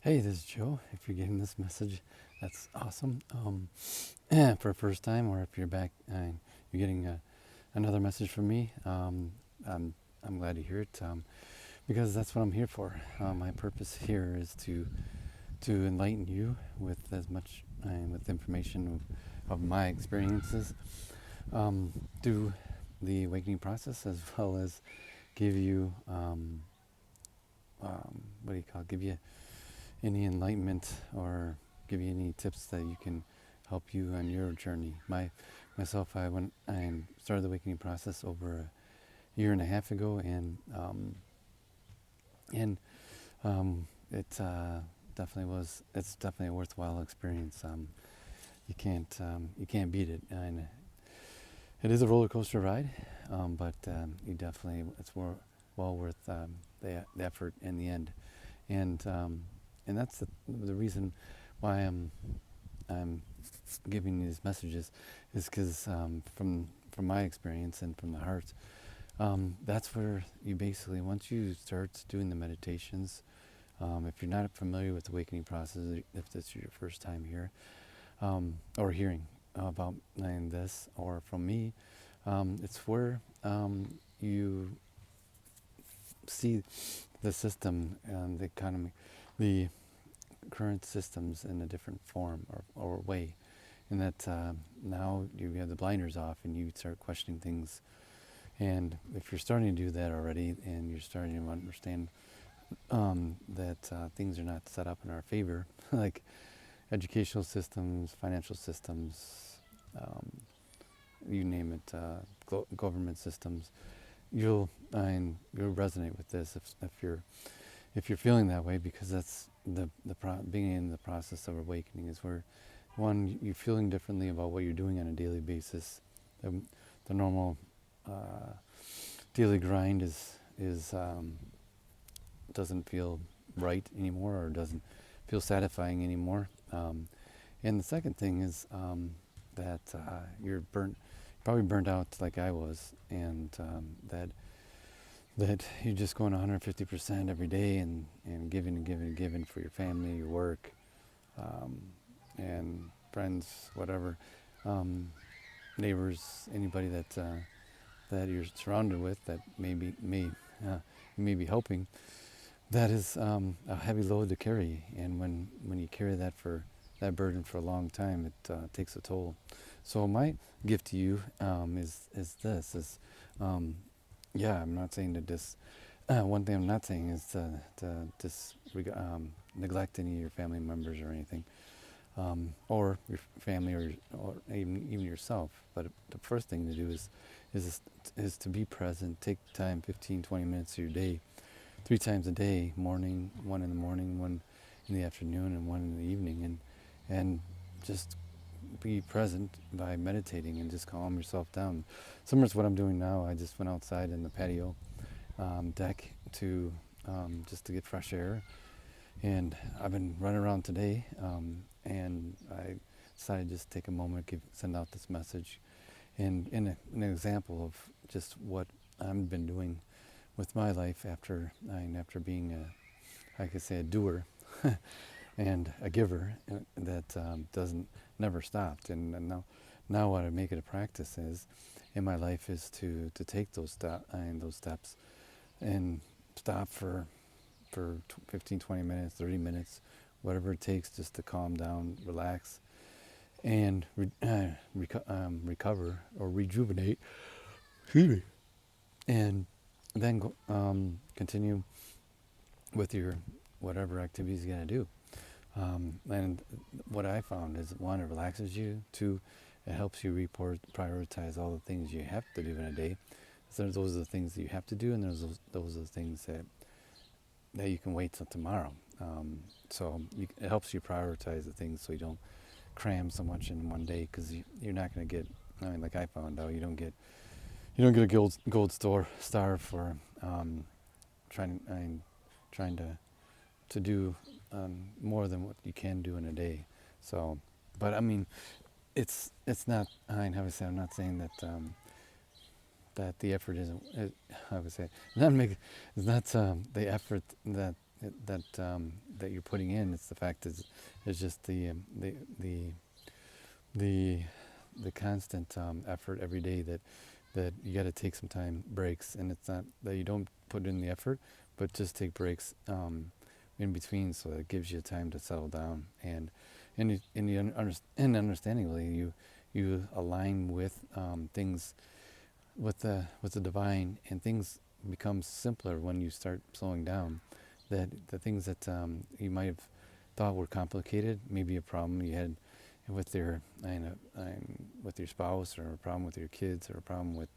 Hey, this is Joe. If you're getting this message, that's awesome. For a first time, or if you're back and you're getting another message from me, I'm glad to hear it because that's what I'm here for. My purpose here is to enlighten you with as much with information of my experiences through the awakening process, as well as give you what do you call it? Give you any enlightenment or give you any tips that you can help you on your journey. Myself, I went and started the awakening process over a year and a half ago, and it definitely was. It's definitely a worthwhile experience. You can't beat it, and it is a roller coaster ride, but you definitely well worth the effort in the end, and and that's the reason why I'm giving these messages is because from my experience and from the heart, that's where you basically, once you start doing the meditations, if you're not familiar with the awakening process, if this is your first time here or hearing about this or from me, it's where you see the system and the economy, the current systems in a different form or way, and that now you have the blinders off and you start questioning things. And if you're starting to do that already and you're starting to understand that things are not set up in our favor, like educational systems, financial systems, um, you name it, government systems, you'll resonate with this if you're feeling that way, because that's being in the process of awakening is where one, you're feeling differently about what you're doing on a daily basis. The normal daily grind is doesn't feel right anymore, or doesn't feel satisfying anymore. And the second thing is that you're probably burnt out like I was, and that you're just going 150% every day, and giving and giving and giving for your family, your work, um, and friends, whatever, neighbors, anybody that you're surrounded with that you may be helping. That is a heavy load to carry, and when you carry that burden for a long time, it takes a toll. So my gift to you is this is yeah, I'm not saying to one thing I'm not saying is to neglect any of your family members or anything, or your family, or even yourself. But the first thing to do is is to be present. Take time, 15, 20 minutes of your day, 3 times a day, morning, one in the morning, one in the afternoon, and one in the evening, and just be present by meditating and just calm yourself down. Similar to what I'm doing now, I just went outside in the patio deck to just to get fresh air, and I've been running around today, and I decided to just take a moment to send out this message, and an example of just what I've been doing with my life after being I could say a doer and a giver that doesn't never stopped. And now what I make it a practice is in my life is to take those steps and stop for 15, 20 minutes, 30 minutes, whatever it takes, just to calm down, relax, and recover or rejuvenate. Excuse me. And then continue with your whatever activities you're gonna do. And what I found is, one, it relaxes you. Two, it helps you prioritize all the things you have to do in a day. So those are the things that you have to do, and those are the things that you can wait till tomorrow. It helps you prioritize the things so you don't cram so much in one day, because you're not going to get. I mean, like I found out, you don't get a gold star for trying to do more than what you can do in a day. So, but I mean, it's not. Obviously, I'm not saying that the effort isn't. I would say not make. It's not the effort that you're putting in. It's the fact is just the the the constant effort every day that you got to take some time breaks, and it's not that you don't put in the effort, but just take breaks in between, so that it gives you time to settle down and understandingly you align with things with the divine, and things become simpler when you start slowing down. That the things that you might have thought were complicated, maybe a problem you had with your with your spouse, or a problem with your kids, or a problem with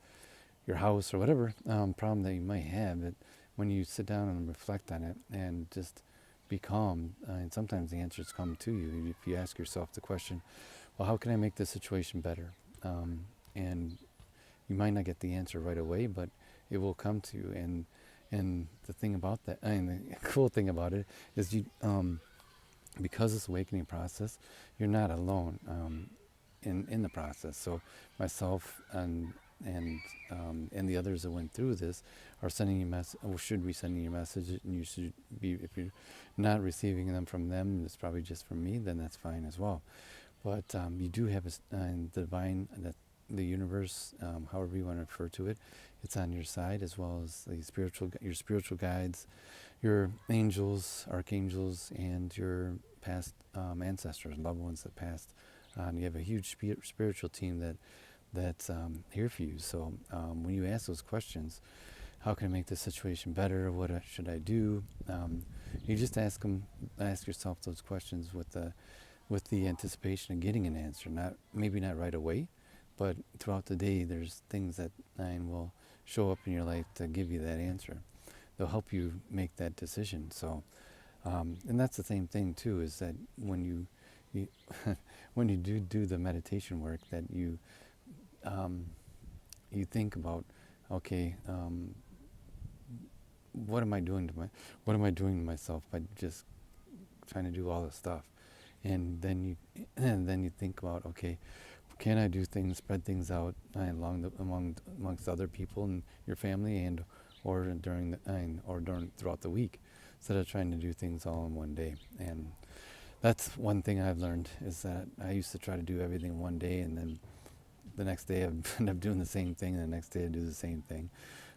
your house, or whatever problem that you might have, that when you sit down and reflect on it and just be calm, and sometimes the answers come to you if you ask yourself the question, well, how can I make this situation better? And you might not get the answer right away, but it will come to you. And the thing about that, and the cool thing about it is you, because this awakening process, you're not alone in the process. So myself and the others that went through this are sending you or should be sending you messages, and you should be, if you're not receiving them from them, it's probably just from me, then that's fine as well. But you do have the divine, that the universe, however you want to refer to it, it's on your side, as well as the your spiritual guides, your angels, archangels, and your past ancestors, loved ones that passed on. You have a huge spiritual team that's here for you. So when you ask those questions, how can I make this situation better? What should I do? You just ask yourself those questions with the anticipation of getting an answer. Maybe not right away, but throughout the day, there's things that will show up in your life to give you that answer. They'll help you make that decision. So, and that's the same thing too, is that when you when you do the meditation work, that you think about, okay, what am I doing to myself by just trying to do all this stuff? And then you think about, okay, can I do things, spread things out amongst other people in your family, or throughout the week, instead of trying to do things all in one day. And that's one thing I've learned, is that I used to try to do everything one day, and then the next day I'd end up doing the same thing, and the next day I'd do the same thing.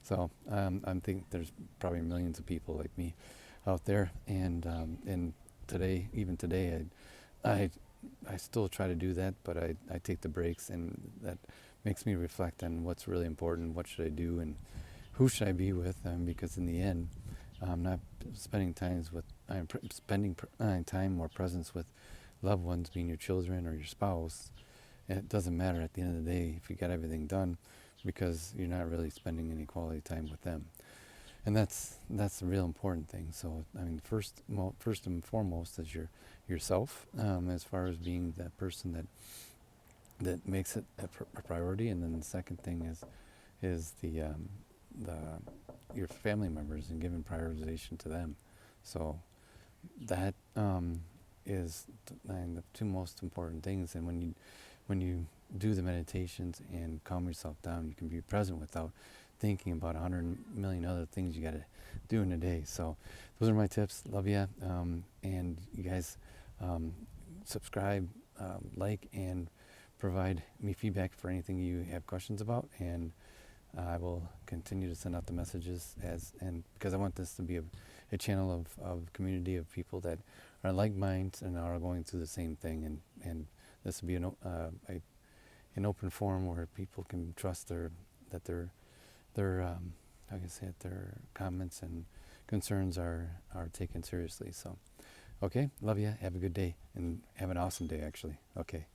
So I'm thinking there's probably millions of people like me out there, and even today, I still try to do that, but I take the breaks, and that makes me reflect on what's really important, what should I do, and who should I be with, because in the end, I'm not spending time or presence with loved ones, being your children or your spouse. And it doesn't matter at the end of the day if you got everything done, because you're not really spending any quality time with them. And that's the real important thing. So I mean, first and foremost is yourself, as far as being that person that makes it a priority, and then the second thing is the your family members, and giving prioritization to them. So that is the two most important things. And when you do the meditations and calm yourself down, you can be present without thinking about 100 million other things you got to do in a day. So those are my tips. Love ya. And you guys subscribe, like, and provide me feedback for anything you have questions about. And I will continue to send out the messages because I want this to be a channel of community of people that are like minds and are going through the same thing. And this will be an open forum where people can trust their how can I say it, their comments and concerns are taken seriously. So, okay, love you. Have a good day, and have an awesome day, actually. Okay.